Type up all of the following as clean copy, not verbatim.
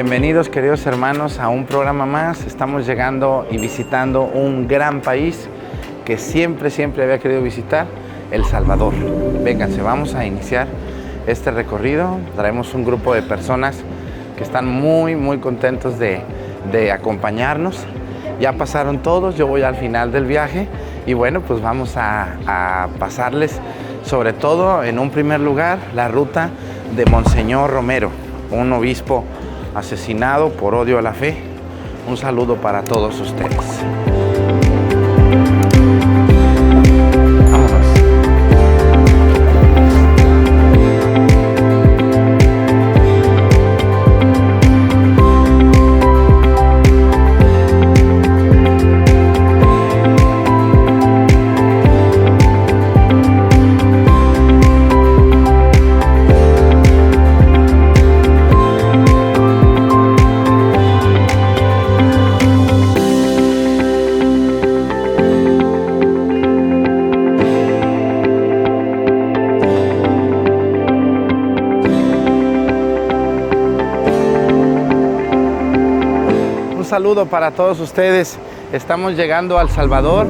Bienvenidos, queridos hermanos, a un programa más. Estamos llegando y visitando un gran país que siempre había querido visitar, El Salvador. Vénganse, vamos a iniciar este recorrido. Traemos un grupo de personas que están muy contentos de acompañarnos. Ya pasaron todos, yo voy al final del viaje y bueno, pues vamos a pasarles sobre todo en un primer lugar la ruta de Monseñor Romero, un obispo asesinado por odio a la fe. Un saludo para todos ustedes. Un saludo para todos ustedes. Estamos llegando a El Salvador,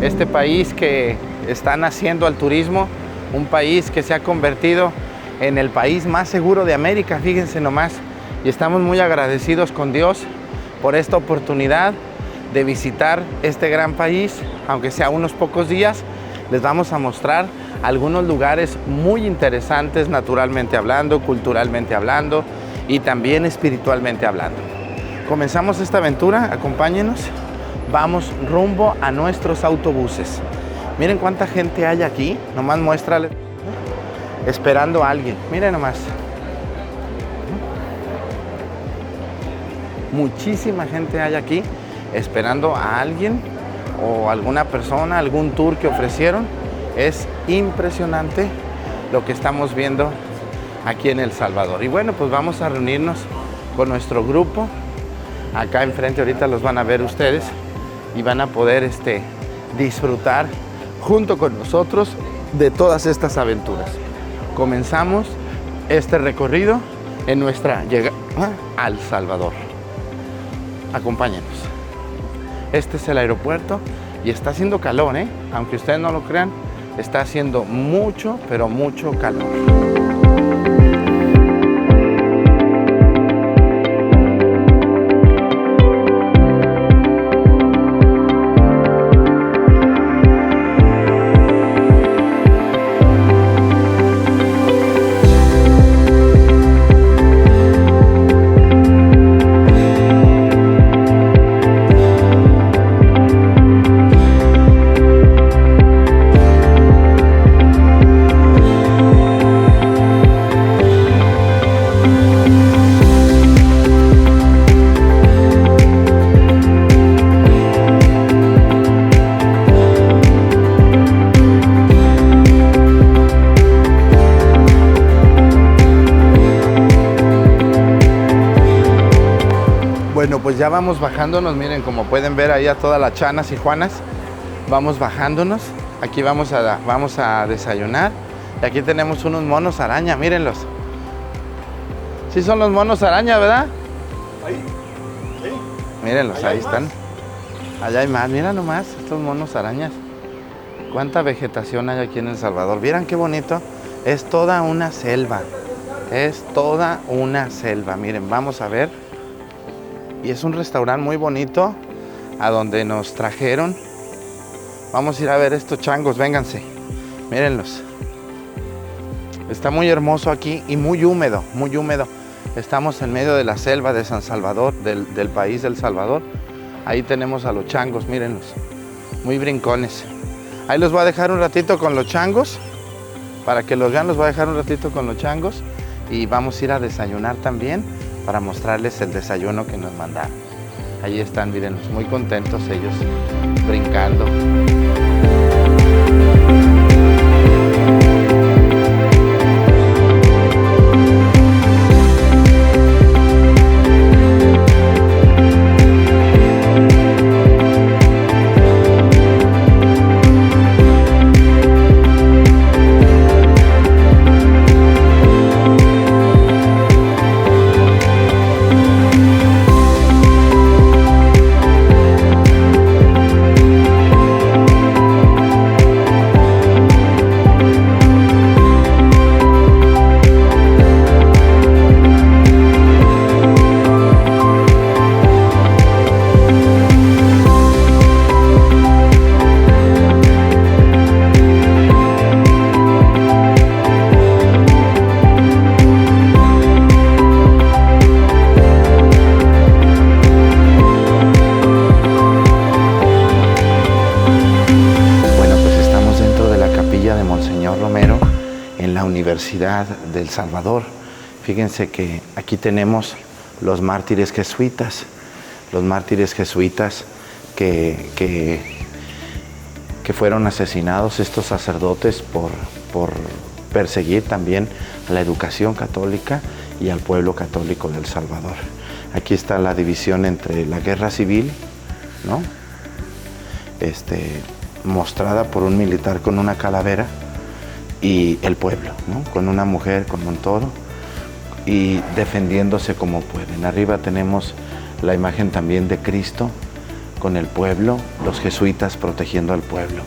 este país que está naciendo al turismo, un país que se ha convertido en el país más seguro de América, fíjense nomás. Y estamos muy agradecidos con Dios por esta oportunidad de visitar este gran país, aunque sea unos pocos días. Les vamos a mostrar algunos lugares muy interesantes, naturalmente hablando, culturalmente hablando y también espiritualmente hablando. Comenzamos esta aventura, acompáñenos, vamos rumbo a nuestros autobuses. Miren cuánta gente hay aquí, nomás muéstrale, esperando a alguien, miren nomás. Muchísima gente hay aquí, esperando a alguien o alguna persona, algún tour que ofrecieron. Es impresionante lo que estamos viendo aquí en El Salvador. Y bueno, pues vamos a reunirnos con nuestro grupo. Acá enfrente ahorita los van a ver ustedes y van a poder disfrutar junto con nosotros de todas estas aventuras. Comenzamos este recorrido en nuestra llegada a El Salvador. Acompáñenos. Este es el aeropuerto y está haciendo calor, aunque ustedes no lo crean, está haciendo mucho, pero mucho calor. Bueno, pues ya vamos bajándonos, miren, como pueden ver ahí a todas las chanas y juanas, vamos bajándonos. Aquí vamos a desayunar y aquí tenemos unos monos araña, mírenlos. Sí son los monos araña, ¿verdad? Ahí, sí. Mírenlos, ahí están. Allá hay más, mira nomás, estos monos arañas. Cuánta vegetación hay aquí en El Salvador. Vieran qué bonito, es toda una selva. Es toda una selva, miren, vamos a ver. Y es un restaurante muy bonito a donde nos trajeron. Vamos a ir a ver estos changos, vénganse, mírenlos. Está muy hermoso aquí y muy húmedo, muy húmedo. Estamos en medio de la selva de San Salvador, del país del Salvador. Ahí tenemos a los changos, mírenlos, muy brincones. Ahí los voy a dejar un ratito con los changos, para que los vean, los voy a dejar un ratito con los changos. Y vamos a ir a desayunar también, para mostrarles el desayuno que nos mandaron. Ahí están, mírenlos, muy contentos ellos, brincando. en la Universidad del Salvador. Fíjense que aquí tenemos los mártires jesuitas que fueron asesinados, estos sacerdotes, por perseguir también a la educación católica y al pueblo católico del Salvador. Aquí está la división entre la guerra civil, ¿no? Mostrada por un militar con una calavera, y el pueblo, ¿no? Con una mujer, con un toro, y defendiéndose como pueden. Arriba tenemos la imagen también de Cristo con el pueblo, los jesuitas protegiendo al pueblo.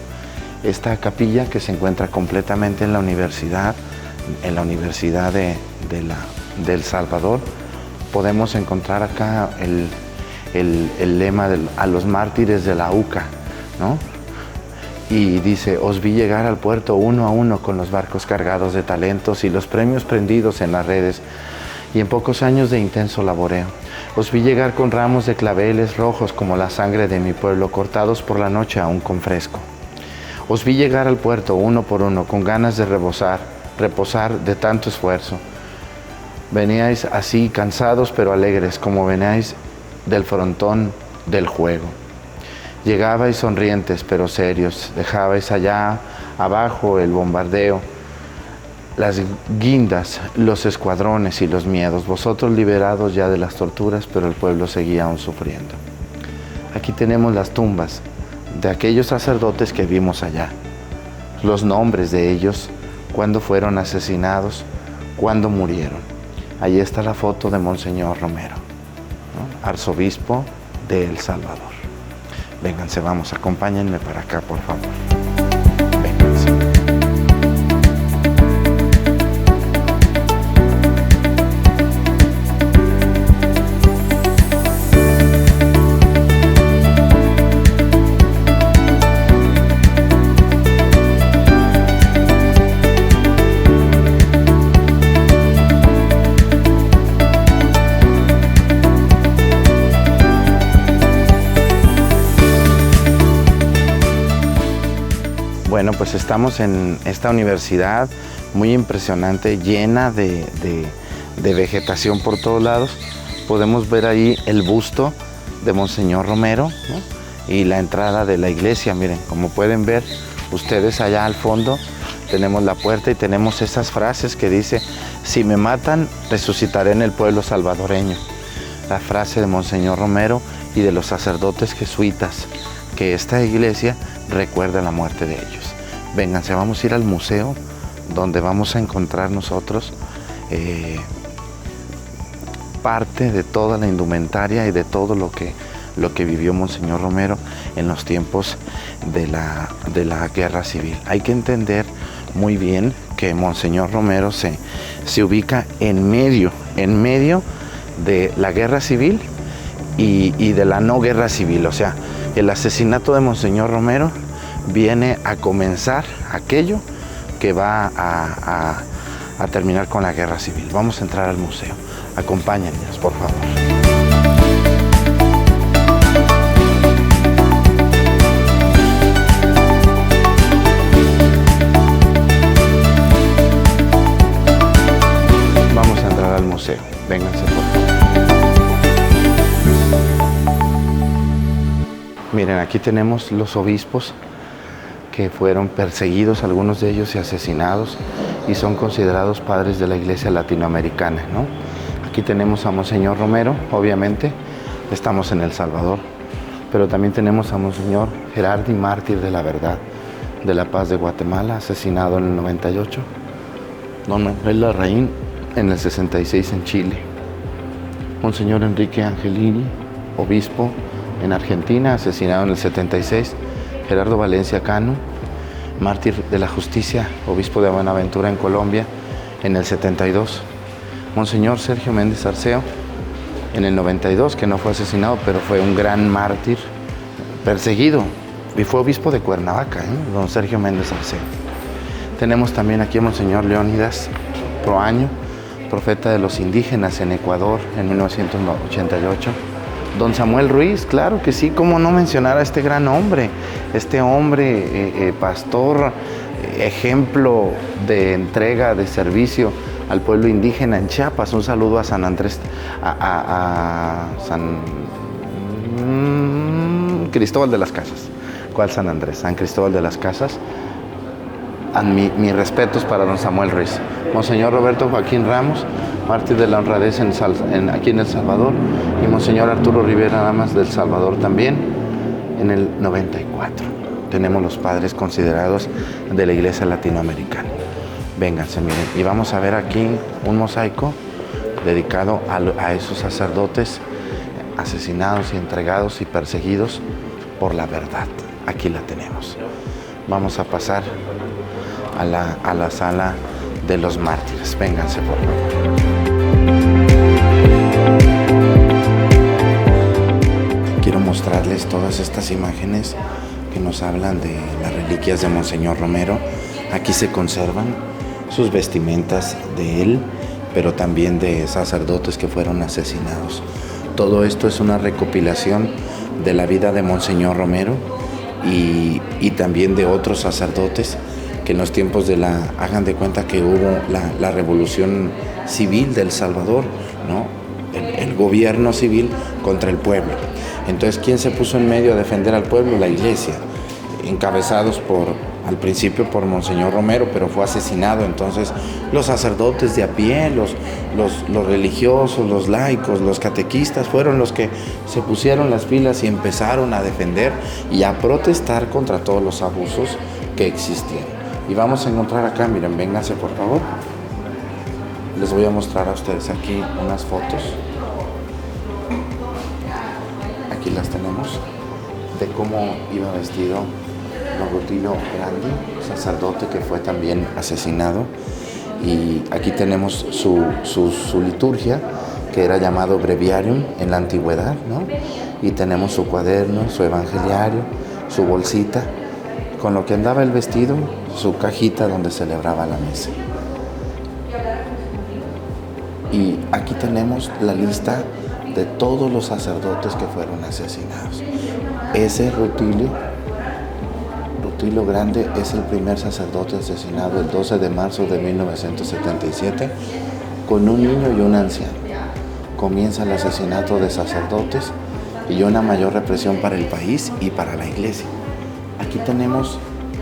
Esta capilla, que se encuentra completamente en la universidad del Salvador, podemos encontrar acá el lema a los mártires de la UCA, ¿no? Y dice: os vi llegar al puerto uno a uno con los barcos cargados de talentos y los premios prendidos en las redes, y en pocos años de intenso laboreo. Os vi llegar con ramos de claveles rojos como la sangre de mi pueblo, cortados por la noche aún con fresco. Os vi llegar al puerto uno por uno, con ganas de reposar de tanto esfuerzo. Veníais así, cansados pero alegres, como veníais del frontón del juego. Llegabais sonrientes pero serios, dejabais allá abajo el bombardeo, las guindas, los escuadrones y los miedos, vosotros liberados ya de las torturas, pero el pueblo seguía aún sufriendo. Aquí tenemos las tumbas de aquellos sacerdotes que vimos allá, los nombres de ellos, cuándo fueron asesinados, cuándo murieron. Ahí está la foto de Monseñor Romero, ¿no? Arzobispo de El Salvador. Vénganse, vamos, acompáñenme para acá, por favor. Vénganse. Bueno, pues estamos en esta universidad muy impresionante, llena de vegetación por todos lados. Podemos ver ahí el busto de Monseñor Romero, ¿no? Y la entrada de la iglesia. Miren, como pueden ver ustedes allá al fondo, tenemos la puerta y tenemos esas frases que dice: si me matan, resucitaré en el pueblo salvadoreño. La frase de Monseñor Romero y de los sacerdotes jesuitas, que esta iglesia recuerda la muerte de ellos. Vénganse, vamos a ir al museo, donde vamos a encontrar nosotros parte de toda la indumentaria y de todo lo que vivió Monseñor Romero en los tiempos de la guerra civil. Hay que entender muy bien que Monseñor Romero se ubica en medio de la guerra civil y de la no guerra civil. O sea, el asesinato de Monseñor Romero viene a comenzar aquello que va a terminar con la guerra civil. Vamos a entrar al museo. Acompáñennos, por favor. Vamos a entrar al museo. Vénganse, por favor. Miren, aquí tenemos los obispos que fueron perseguidos, algunos de ellos y asesinados, y son considerados padres de la iglesia latinoamericana, ¿no? Aquí tenemos a Monseñor Romero, obviamente, estamos en El Salvador, pero también tenemos a Monseñor Gerardi, mártir de la verdad, de la paz de Guatemala, asesinado en el 98, Don Manuel Larraín en el 66 en Chile, Monseñor Enrique Angelini, obispo en Argentina, asesinado en el 76, Gerardo Valencia Cano, mártir de la justicia, obispo de Buenaventura en Colombia, en el 72. Monseñor Sergio Méndez Arceo, en el 92, que no fue asesinado, pero fue un gran mártir, perseguido, y fue obispo de Cuernavaca, don Sergio Méndez Arceo. Tenemos también aquí a Monseñor Leónidas Proaño, profeta de los indígenas en Ecuador, en 1988. Don Samuel Ruiz, claro que sí, cómo no mencionar a este gran hombre, pastor, ejemplo de entrega, de servicio al pueblo indígena en Chiapas. Un saludo a San Andrés, a San Cristóbal de las Casas. ¿Cuál San Andrés? San Cristóbal de las Casas. Mis respetos para don Samuel Ruiz. Monseñor Roberto Joaquín Ramos, mártir de la honradez aquí en El Salvador, y Monseñor Arturo Rivera Damas del Salvador también, en el 94. Tenemos los padres considerados de la Iglesia Latinoamericana. Vénganse, miren, y vamos a ver aquí un mosaico dedicado a esos sacerdotes asesinados y entregados y perseguidos por la verdad. Aquí la tenemos. Vamos a pasar a la sala de los mártires. Vénganse, por favor. Quiero mostrarles todas estas imágenes que nos hablan de las reliquias de Monseñor Romero. Aquí se conservan sus vestimentas de él, pero también de sacerdotes que fueron asesinados. Todo esto es una recopilación de la vida de Monseñor Romero y también de otros sacerdotes que en los tiempos hagan de cuenta que hubo la revolución civil del Salvador, ¿no? El gobierno civil contra el pueblo. Entonces, ¿quién se puso en medio a defender al pueblo? La Iglesia, encabezados al principio por Monseñor Romero, pero fue asesinado. Entonces, los sacerdotes de a pie, los religiosos, los laicos, los catequistas, fueron los que se pusieron las pilas y empezaron a defender y a protestar contra todos los abusos que existían. Y vamos a encontrar acá, miren, vénganse por favor. Les voy a mostrar a ustedes aquí unas fotos. Aquí las tenemos, de cómo iba vestido don Rutilio Grandi, sacerdote que fue también asesinado. Y aquí tenemos su liturgia, que era llamado breviarium en la antigüedad, ¿no? Y tenemos su cuaderno, su evangeliario, su bolsita, con lo que andaba el vestido, su cajita donde celebraba la misa. Y aquí tenemos la lista de todos los sacerdotes que fueron asesinados. Ese Rutilio Grande es el primer sacerdote asesinado el 12 de marzo de 1977 con un niño y un anciano. Comienza el asesinato de sacerdotes y una mayor represión para el país y para la Iglesia. Aquí tenemos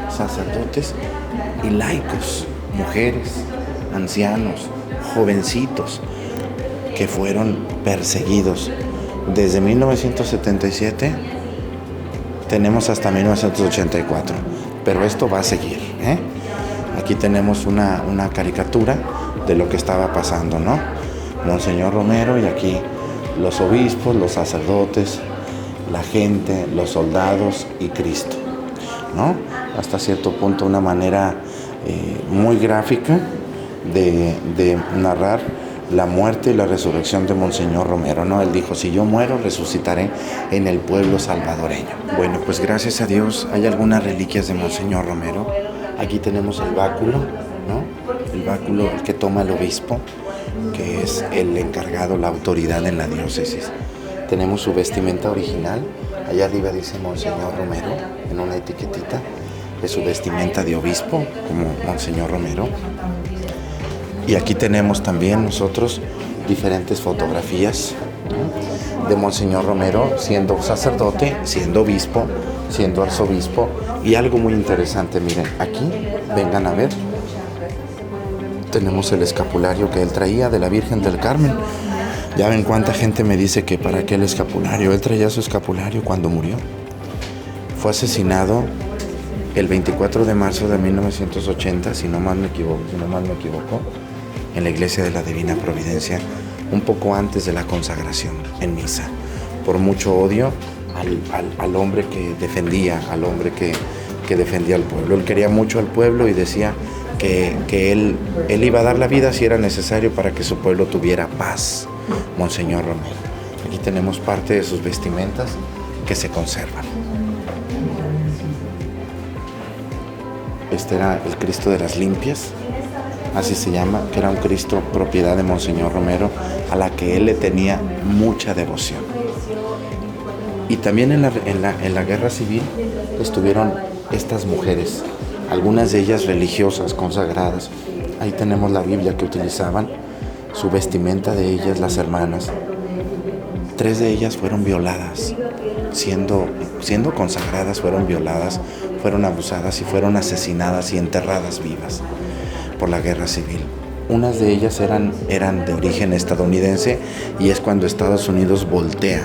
sacerdotes y laicos, mujeres, ancianos, jovencitos, que fueron perseguidos. Desde 1977 tenemos hasta 1984, pero esto va a seguir, ¿eh? Aquí tenemos una caricatura de lo que estaba pasando, ¿no? Monseñor Romero, y aquí los obispos, los sacerdotes, la gente, los soldados y Cristo, ¿no? Hasta cierto punto una manera muy gráfica de narrar la muerte y la resurrección de Monseñor Romero, ¿no? Él dijo, si yo muero, resucitaré en el pueblo salvadoreño. Bueno, pues gracias a Dios hay algunas reliquias de Monseñor Romero. Aquí tenemos el báculo, ¿no? El báculo que toma el obispo, que es el encargado, la autoridad en la diócesis. Tenemos su vestimenta original. Allá arriba dice Monseñor Romero, en una etiquetita de su vestimenta de obispo, como Monseñor Romero. Y aquí tenemos también nosotros diferentes fotografías, ¿no? De Monseñor Romero siendo sacerdote, siendo obispo, siendo arzobispo. Y algo muy interesante, miren, aquí, vengan a ver, tenemos el escapulario que él traía de la Virgen del Carmen. Ya ven cuánta gente me dice que para qué el escapulario. Él traía su escapulario cuando murió. Fue asesinado el 24 de marzo de 1980, si no mal me equivoco, en la iglesia de la Divina Providencia, un poco antes de la consagración en misa, por mucho odio al hombre que defendía, al pueblo. Él quería mucho al pueblo y decía que él iba a dar la vida si era necesario para que su pueblo tuviera paz. Monseñor Romero. Aquí tenemos parte de sus vestimentas que se conservan. Este era el Cristo de las Limpias, así se llama, que era un Cristo propiedad de Monseñor Romero, a la que él le tenía mucha devoción. Y también en la guerra civil estuvieron estas mujeres algunas de ellas religiosas, consagradas. Ahí tenemos la Biblia que utilizaban, su vestimenta de ellas, las hermanas. 3 de ellas fueron violadas, siendo consagradas, fueron violadas, fueron abusadas y fueron asesinadas y enterradas vivas por la guerra civil. Unas de ellas eran de origen estadounidense, y es cuando Estados Unidos voltea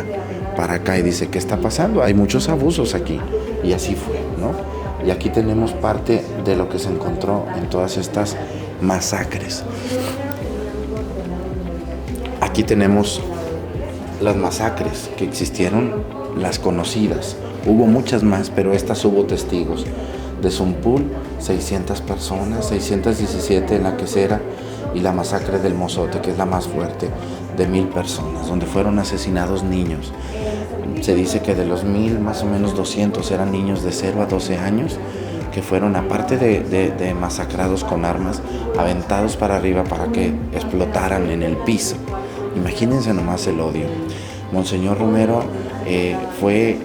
para acá y dice: ¿qué está pasando? Hay muchos abusos aquí. Y así fue, ¿no? Y aquí tenemos parte de lo que se encontró en todas estas masacres. Aquí tenemos las masacres que existieron, las conocidas. Hubo muchas más, pero estas hubo testigos. De Zumpul, 600 personas, 617 en la Quesera, y la masacre del Mozote, que es la más fuerte, de 1000 personas, donde fueron asesinados niños. Se dice que de los 1000, más o menos 200 eran niños de 0 a 12 años, que fueron, aparte de masacrados con armas, aventados para arriba para que explotaran en el piso. Imagínense nomás el odio. Monseñor Romero fue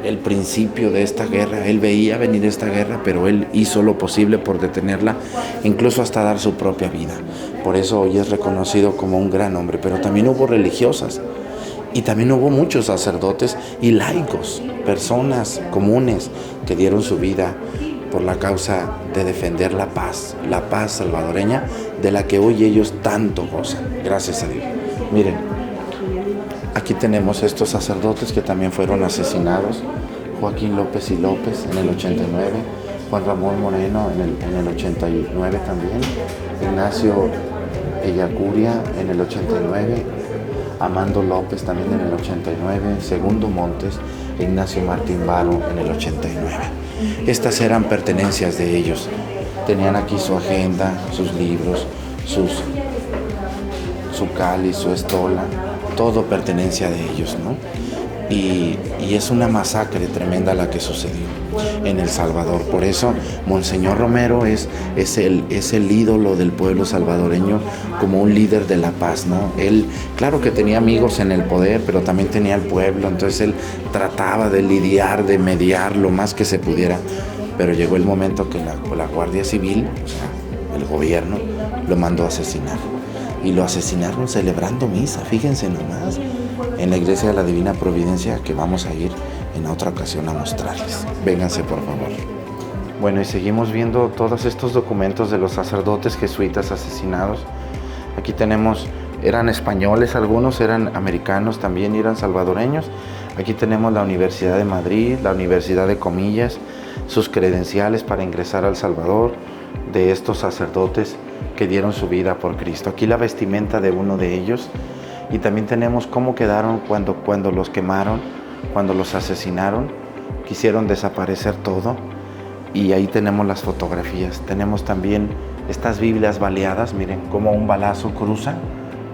el principio de esta guerra. Él veía venir esta guerra, pero él hizo lo posible por detenerla, incluso hasta dar su propia vida. Por eso hoy es reconocido como un gran hombre. Pero también hubo religiosas, y también hubo muchos sacerdotes y laicos, personas comunes que dieron su vida por la causa de defender la paz salvadoreña, de la que hoy ellos tanto gozan, gracias a Dios. Miren, aquí tenemos estos sacerdotes que también fueron asesinados: Joaquín López y López en el 89, Juan Ramón Moreno en el 89 también, Ignacio Ellacuría en el 89, Amando López también en el 89, Segundo Montes, Ignacio Martín Varo en el 89. Estas eran pertenencias de ellos. Tenían aquí su agenda, sus libros, su cáliz, su estola, todo pertenencia de ellos, ¿no? Y es una masacre tremenda la que sucedió en El Salvador. Por eso Monseñor Romero es el ídolo del pueblo salvadoreño, como un líder de la paz, ¿no? Él, claro que tenía amigos en el poder, pero también tenía el pueblo. Entonces él trataba de lidiar, de mediar lo más que se pudiera. Pero llegó el momento que la Guardia Civil, o sea, el gobierno, lo mandó a asesinar. Y lo asesinaron celebrando misa, fíjense nomás, en la Iglesia de la Divina Providencia, que vamos a ir en otra ocasión a mostrarles. Vénganse, por favor. Bueno, y seguimos viendo todos estos documentos de los sacerdotes jesuitas asesinados. Aquí tenemos, eran españoles algunos, eran americanos también, y eran salvadoreños. Aquí tenemos la Universidad de Madrid, la Universidad de Comillas, sus credenciales para ingresar al Salvador, de estos sacerdotes que dieron su vida por Cristo. Aquí la vestimenta de uno de ellos, y también tenemos cómo quedaron cuando los quemaron, cuando los asesinaron, quisieron desaparecer todo, y ahí tenemos las fotografías. Tenemos también estas Biblias baleadas, miren cómo un balazo cruza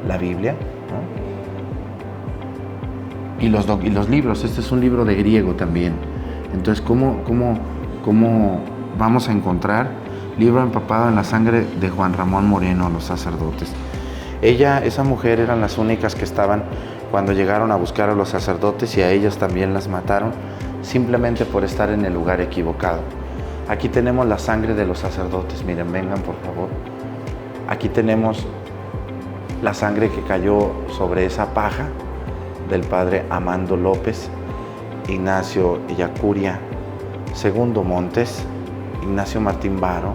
la Biblia, ¿no? Y los libros, este es un libro de griego también. Entonces, ¿cómo vamos a encontrar libro empapado en la sangre de Juan Ramón Moreno, los sacerdotes? Esa mujer, eran las únicas que estaban cuando llegaron a buscar a los sacerdotes, y a ellas también las mataron, simplemente por estar en el lugar equivocado. Aquí tenemos la sangre de los sacerdotes, miren, vengan por favor. Aquí tenemos la sangre que cayó sobre esa paja del padre Amando López, Ignacio Ellacuría, Segundo Montes, Ignacio Martín Varo,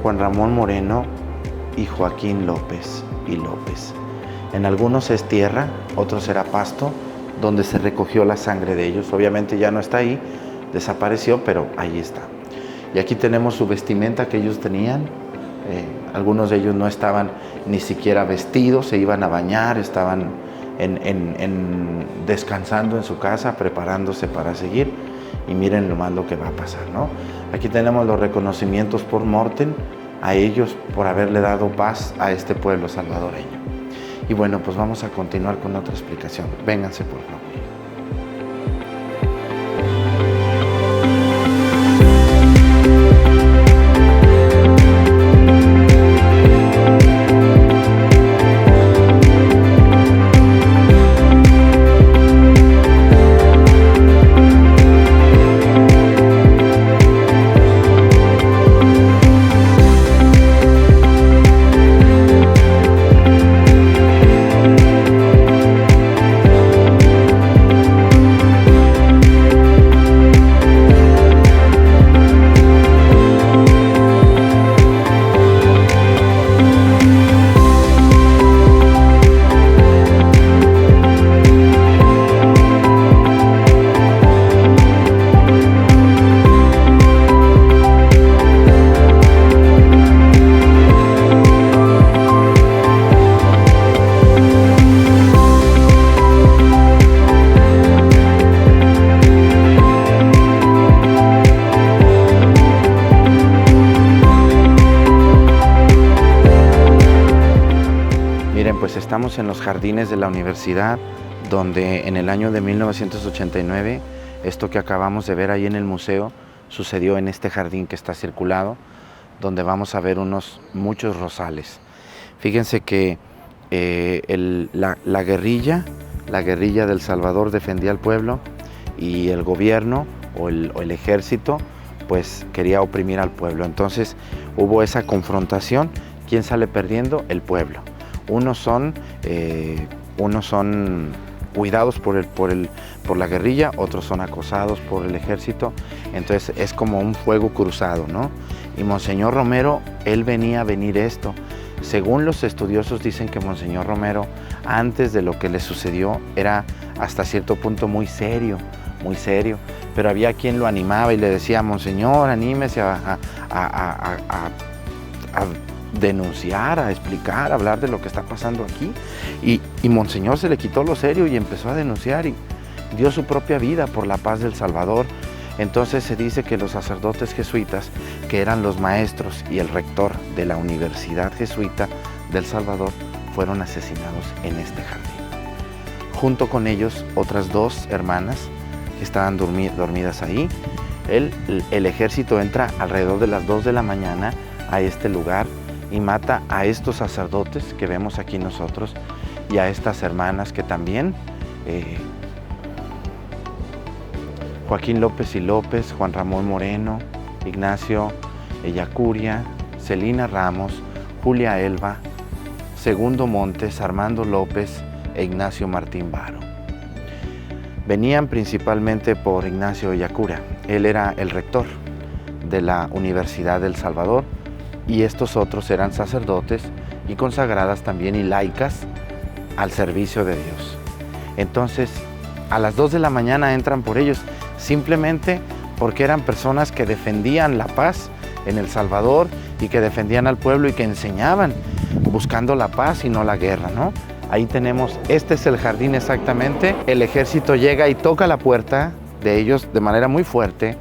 Juan Ramón Moreno y Joaquín López y López. En algunos es tierra, otros era pasto, donde se recogió la sangre de ellos. Obviamente ya no está ahí, desapareció, pero ahí está. Y aquí tenemos su vestimenta que ellos tenían. Algunos de ellos no estaban ni siquiera vestidos, se iban a bañar, estaban descansando en su casa, preparándose para seguir. Y miren nomás lo que va a pasar, ¿no? Aquí tenemos los reconocimientos por mortem a ellos por haberle dado paz a este pueblo salvadoreño. Y bueno, pues vamos a continuar con otra explicación. Vénganse, por favor. estamos en los jardines de la universidad, donde en el año de 1989, esto que acabamos de ver ahí en el museo, sucedió en este jardín que está circulado, donde vamos a ver muchos rosales. Fíjense que la guerrilla del Salvador defendía al pueblo y el gobierno o el ejército pues quería oprimir al pueblo. Entonces hubo esa confrontación. ¿Quién sale perdiendo? El pueblo. Unos son cuidados por la guerrilla, otros son acosados por el ejército. Entonces es como un fuego cruzado, ¿no? Y Monseñor Romero, él venía a venir esto. Según los estudiosos dicen que Monseñor Romero, antes de lo que le sucedió, era hasta cierto punto muy serio, pero había quien lo animaba y le decía: Monseñor, anímese a denunciar, a explicar, a hablar de lo que está pasando aquí. Y Monseñor se le quitó lo serio y empezó a denunciar y dio su propia vida por la paz del Salvador. Entonces se dice que los sacerdotes jesuitas, que eran los maestros y el rector de la Universidad Jesuita del Salvador, fueron asesinados en este jardín. Junto con ellos, otras 2 hermanas que estaban dormidas ahí. El ejército entra alrededor de las 2 de la mañana a este lugar y mata a estos sacerdotes que vemos aquí nosotros y a estas hermanas que también, Joaquín López y López, Juan Ramón Moreno, Ignacio Ellacuria, Celina Ramos, Julia Elba, Segundo Montes, Armando López e Ignacio Martín Varo. Venían principalmente por Ignacio Ellacuria. Él era el rector de la Universidad del Salvador y estos otros eran sacerdotes y consagradas también y laicas al servicio de Dios. Entonces, a las 2 de la mañana entran por ellos, simplemente porque eran personas que defendían la paz en El Salvador y que defendían al pueblo y que enseñaban buscando la paz y no la guerra, ¿no? Ahí tenemos, este es el jardín exactamente. El ejército llega y toca la puerta de ellos de manera muy fuerte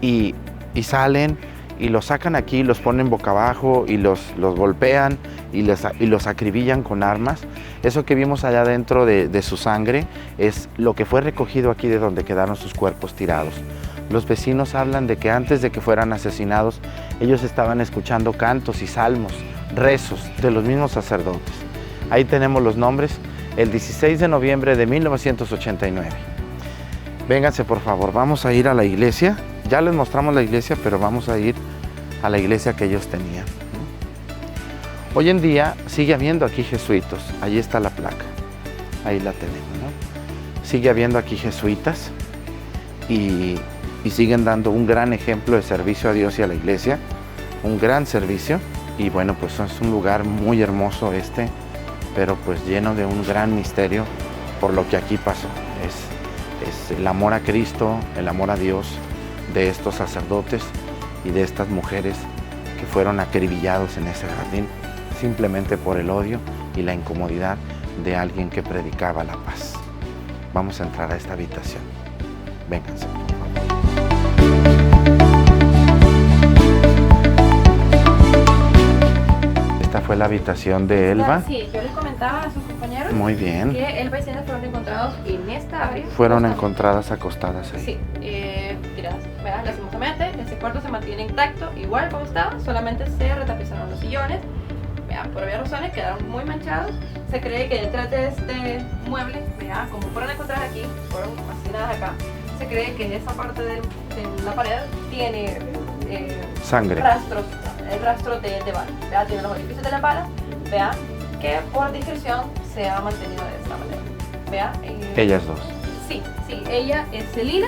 y salen y los sacan aquí, los ponen boca abajo y los golpean y los acribillan con armas. Eso que vimos allá dentro de su sangre es lo que fue recogido aquí de donde quedaron sus cuerpos tirados. Los vecinos hablan de que antes de que fueran asesinados, ellos estaban escuchando cantos y salmos, rezos de los mismos sacerdotes. Ahí tenemos los nombres, el 16 de noviembre de 1989. Vénganse por favor, vamos a ir a la iglesia. Ya les mostramos la iglesia, pero vamos a ir a la iglesia que ellos tenían. Hoy en día sigue habiendo aquí jesuitas. Ahí está la placa, ahí la tenemos, ¿no? Sigue habiendo aquí jesuitas y siguen dando un gran ejemplo de servicio a Dios y a la iglesia, un gran servicio. Y bueno, pues es un lugar muy hermoso pero pues lleno de un gran misterio por lo que aquí pasó. Es el amor a Cristo, el amor a Dios de estos sacerdotes y de estas mujeres que fueron acribillados en ese jardín simplemente por el odio y la incomodidad de alguien que predicaba la paz. Vamos a entrar a esta habitación. Vénganse. Esta fue la habitación de Elba. Sí, yo les comentaba a sus compañeros. Muy bien. Que Elba y Cena fueron encontrados en esta área. Fueron encontradas acostadas ahí. Sí, tiradas. Vean, lastimosamente, ese cuarto se mantiene intacto, igual como estaba, solamente se retapizaron los sillones. Vean, por obvias razones quedaron muy manchados. Se cree que detrás de este mueble, vean, como fueron encontradas aquí, fueron asesinadas acá, se cree que esa parte de la pared tiene sangre. El rastro de bala. Vean, tiene los orificios de la bala. Vean que por discreción se ha mantenido de esta manera. Vean. Ellas 2. Sí, ella es Celina,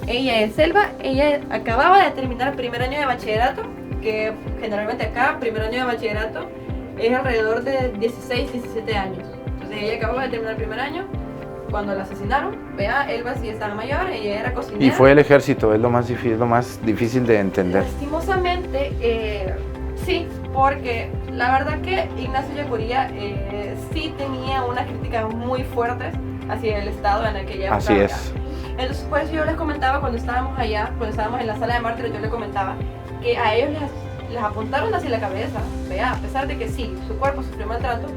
ella es Elba, ella acababa de terminar el primer año de bachillerato, que generalmente acá, primer año de bachillerato, es alrededor de 16, 17 años. Entonces ella acababa de terminar el primer año cuando la asesinaron. Vea, Elba sí estaba mayor, ella era cocinera. Y fue el ejército, es lo más difícil de entender. Lastimosamente, sí, porque la verdad que Ignacio Ellacuría sí tenía unas críticas muy fuertes hacia el Estado en aquella época. Así es. Entonces, pues yo les comentaba cuando estábamos allá, cuando estábamos en la sala de mártires, yo les comentaba que a ellos les apuntaron hacia la cabeza, vea, a pesar de que sí, su cuerpo sufrió maltrato,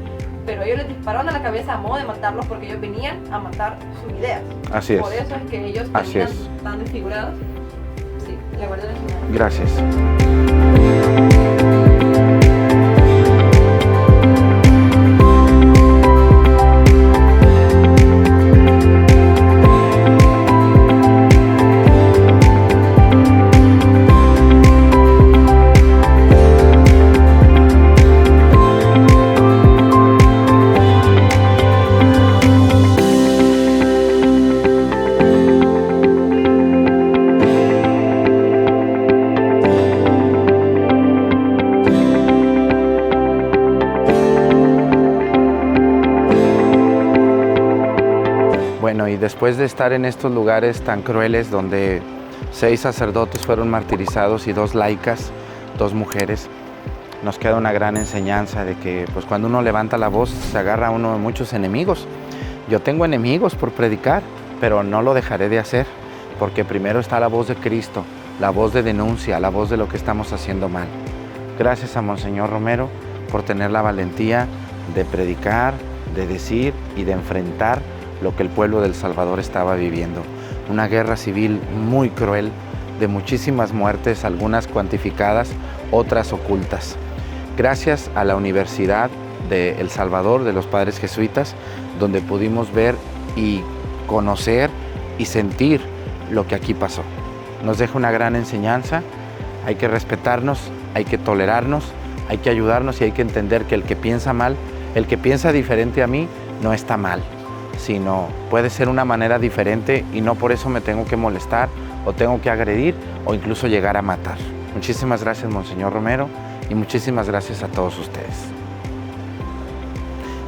pero ellos les dispararon a la cabeza a modo de matarlos porque ellos venían a matar sus ideas. Así es. Por eso es que ellos Así terminan es. tan desfigurados. Sí, la Guardia Nacional. Gracias. Bueno, y después de estar en estos lugares tan crueles donde 6 sacerdotes fueron martirizados y 2 laicas, 2 mujeres, nos queda una gran enseñanza de que pues, cuando uno levanta la voz se agarra a uno de muchos enemigos. Yo tengo enemigos por predicar, pero no lo dejaré de hacer, porque primero está la voz de Cristo, la voz de denuncia, la voz de lo que estamos haciendo mal. Gracias a Monseñor Romero por tener la valentía de predicar, de decir y de enfrentar lo que el pueblo de El Salvador estaba viviendo. Una guerra civil muy cruel, de muchísimas muertes, algunas cuantificadas, otras ocultas. Gracias a la Universidad de El Salvador, de los Padres Jesuitas, donde pudimos ver y conocer y sentir lo que aquí pasó. Nos deja una gran enseñanza. Hay que respetarnos, hay que tolerarnos, hay que ayudarnos y hay que entender que el que piensa mal, el que piensa diferente a mí, no está mal, sino puede ser una manera diferente y no por eso me tengo que molestar o tengo que agredir o incluso llegar a matar. Muchísimas gracias, Monseñor Romero, y muchísimas gracias a todos ustedes.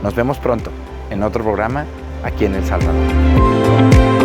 Nos vemos pronto en otro programa aquí en El Salvador.